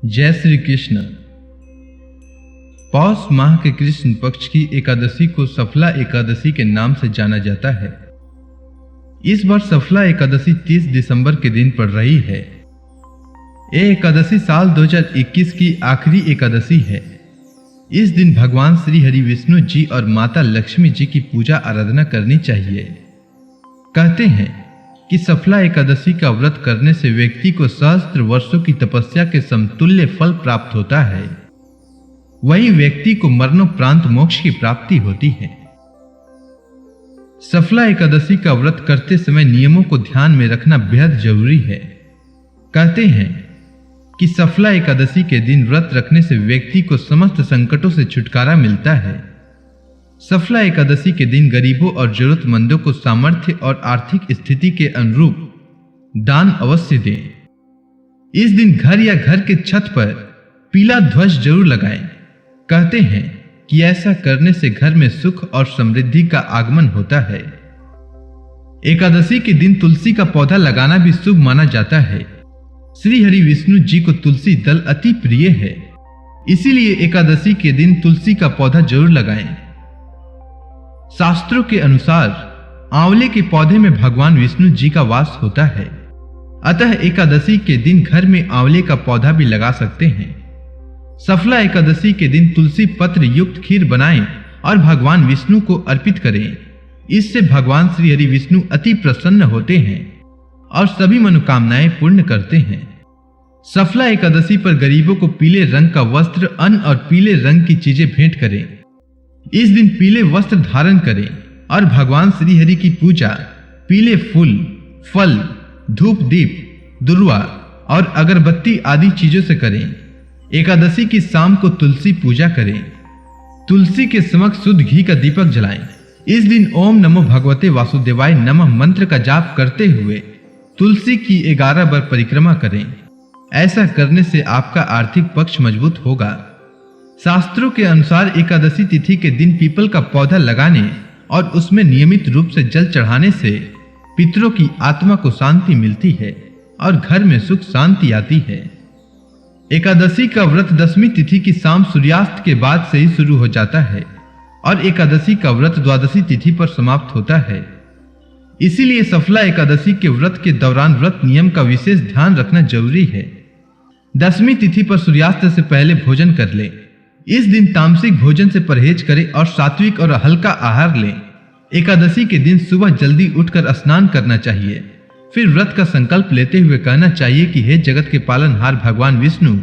जय श्री कृष्ण। पौष माह के कृष्ण पक्ष की एकादशी को सफला एकादशी के नाम से जाना जाता है। इस बार सफला एकादशी 30 दिसंबर के दिन पड़ रही है। यह एकादशी साल 2021 की आखिरी एकादशी है। इस दिन भगवान श्री हरि विष्णु जी और माता लक्ष्मी जी की पूजा आराधना करनी चाहिए। कहते हैं कि सफला एकादशी का व्रत करने से व्यक्ति को सहस्त्र वर्षों की तपस्या के समतुल्य फल प्राप्त होता है। वही व्यक्ति को मरणोपरांत मोक्ष की प्राप्ति होती है। सफला एकादशी का व्रत करते समय नियमों को ध्यान में रखना बेहद जरूरी है। कहते हैं कि सफला एकादशी के दिन व्रत रखने से व्यक्ति को समस्त संकटों से छुटकारा मिलता है। सफला एकादशी के दिन गरीबों और जरूरतमंदों को सामर्थ्य और आर्थिक स्थिति के अनुरूप दान अवश्य दें। इस दिन घर या घर के छत पर पीला ध्वज जरूर लगाएं। कहते हैं कि ऐसा करने से घर में सुख और समृद्धि का आगमन होता है। एकादशी के दिन तुलसी का पौधा लगाना भी शुभ माना जाता है। श्री हरि विष्णु जी को तुलसी दल अति प्रिय है, इसीलिए एकादशी के दिन तुलसी का पौधा जरूर लगाएं। शास्त्रों के अनुसार आंवले के पौधे में भगवान विष्णु जी का वास होता है, अतः एकादशी के दिन घर में आंवले का पौधा भी लगा सकते हैं। सफला एकादशी के दिन तुलसी पत्र युक्त खीर बनाएं और भगवान विष्णु को अर्पित करें। इससे भगवान श्री हरि विष्णु अति प्रसन्न होते हैं और सभी मनोकामनाएं पूर्ण करते हैं। सफला एकादशी पर गरीबों को पीले रंग का वस्त्र, अन्न और पीले रंग की चीजें भेंट करें। इस दिन पीले वस्त्र धारण करें और भगवान श्री हरि की पूजा पीले फूल, फल, धूप दीप, दुर्वा और अगरबत्ती आदि चीजों से करें। एकादशी की शाम को तुलसी पूजा करें। तुलसी के समक्ष शुद्ध घी का दीपक जलाएं। इस दिन ओम नमो भगवते वासुदेवाय नमः मंत्र का जाप करते हुए तुलसी की 11 बार परिक्रमा करें। ऐसा करने से आपका आर्थिक पक्ष मजबूत होगा। शास्त्रों के अनुसार एकादशी तिथि के दिन पीपल का पौधा लगाने और उसमें नियमित रूप से जल चढ़ाने से पितरों की आत्मा को शांति मिलती है और घर में सुख शांति आती है। एकादशी का व्रत दशमी तिथि की शाम सूर्यास्त के बाद से ही शुरू हो जाता है और एकादशी का व्रत द्वादशी तिथि पर समाप्त होता है। इसीलिए सफला एकादशी के व्रत के दौरान व्रत नियम का विशेष ध्यान रखना जरूरी है। दशमी तिथि पर सूर्यास्त से पहले भोजन कर लें। इस दिन तामसिक भोजन से परहेज करें और सात्विक और हल्का आहार लें। एकादशी के दिन सुबह जल्दी उठकर स्नान करना चाहिए। फिर व्रत का संकल्प लेते हुए कहना चाहिए कि हे जगत के पालनहार भगवान विष्णु,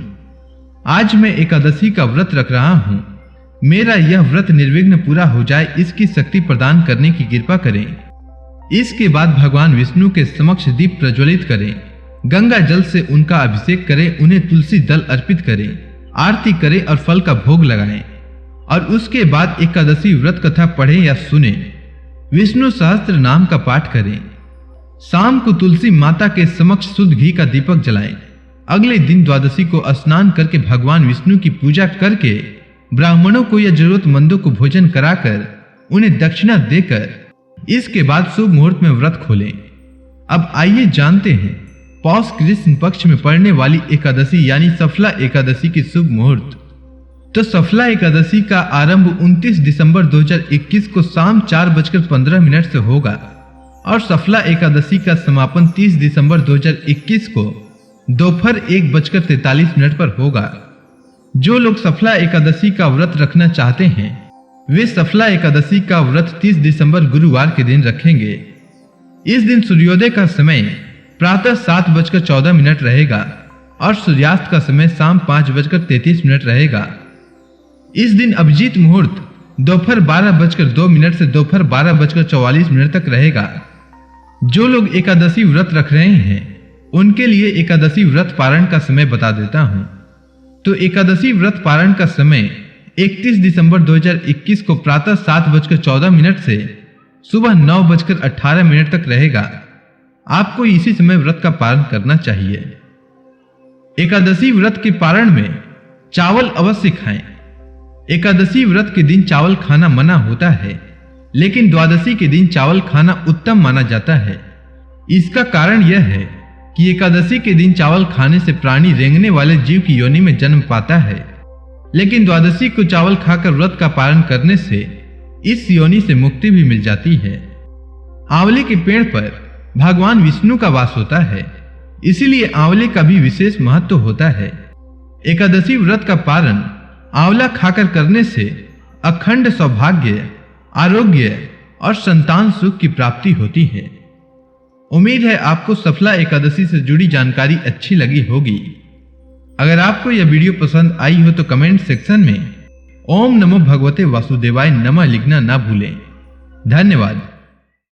आज मैं एकादशी का व्रत रख रहा हूँ। मेरा यह व्रत निर्विघ्न पूरा हो जाए, इसकी शक्ति प्रदान करने की कृपा करें। इसके बाद भगवान विष्णु के समक्ष दीप प्रज्वलित करें। गंगा जल से उनका अभिषेक करें। उन्हें तुलसी दल अर्पित करें, आरती करें और फल का भोग लगाएं। और उसके बाद एकादशी व्रत कथा पढ़ें या सुनें। विष्णु सहस्त्र नाम का पाठ करें। शाम को तुलसी माता के समक्ष शुद्ध घी का दीपक जलाएं। अगले दिन द्वादशी को स्नान करके भगवान विष्णु की पूजा करके ब्राह्मणों को या जरूरतमंदों को भोजन कराकर उन्हें दक्षिणा देकर इसके बाद शुभ मुहूर्त में व्रत खोलें। अब आइए जानते हैं पौष कृष्ण पक्ष में पड़ने वाली एकादशी यानी सफला एकादशी की शुभ मुहूर्त। तो सफला एकादशी का आरंभ 29 दिसंबर 2021 को शाम 4:15 से होगा और सफला एकादशी का समापन 30 दिसंबर 2021 को दोपहर 1:43 पर होगा। जो लोग सफला एकादशी का व्रत रखना चाहते हैं वे सफला एकादशी का व्रत 30 दिसंबर गुरुवार के दिन रखेंगे। इस दिन सूर्योदय का समय प्रातः 7:14 रहेगा और सूर्यास्त का समय शाम 5:33 रहेगा। इस दिन अभिजीत मुहूर्त दोपहर 12:02 से दोपहर 12:44 तक रहेगा। जो लोग एकादशी व्रत रख रहे हैं उनके लिए एकादशी व्रत पारण का समय बता देता हूं। तो एकादशी व्रत पारण का समय 31 दिसंबर 2021 को प्रातः 7:14 से सुबह 9:18 तक रहेगा। आपको इसी समय व्रत का पारण करना चाहिए। एकादशी व्रत के पारण में चावल अवश्य खाएं। एकादशी व्रत के दिन चावल खाना मना होता है, लेकिन द्वादशी के दिन चावल खाना उत्तम माना जाता है। इसका कारण यह है कि एकादशी के दिन चावल खाने से प्राणी रेंगने वाले जीव की योनि में जन्म पाता है, लेकिन द्वादशी को चावल खाकर व्रत का पालन करने से इस योनि से मुक्ति भी मिल जाती है। आंवले के पेड़ पर भगवान विष्णु का वास होता है, इसीलिए आंवले का भी विशेष महत्व होता है। एकादशी व्रत का पालन आंवला खाकर करने से अखंड सौभाग्य, आरोग्य और संतान सुख की प्राप्ति होती है। उम्मीद है आपको सफला एकादशी से जुड़ी जानकारी अच्छी लगी होगी। अगर आपको यह वीडियो पसंद आई हो तो कमेंट सेक्शन में ओम नमो भगवते वासुदेवाय नमः लिखना ना भूलें। धन्यवाद।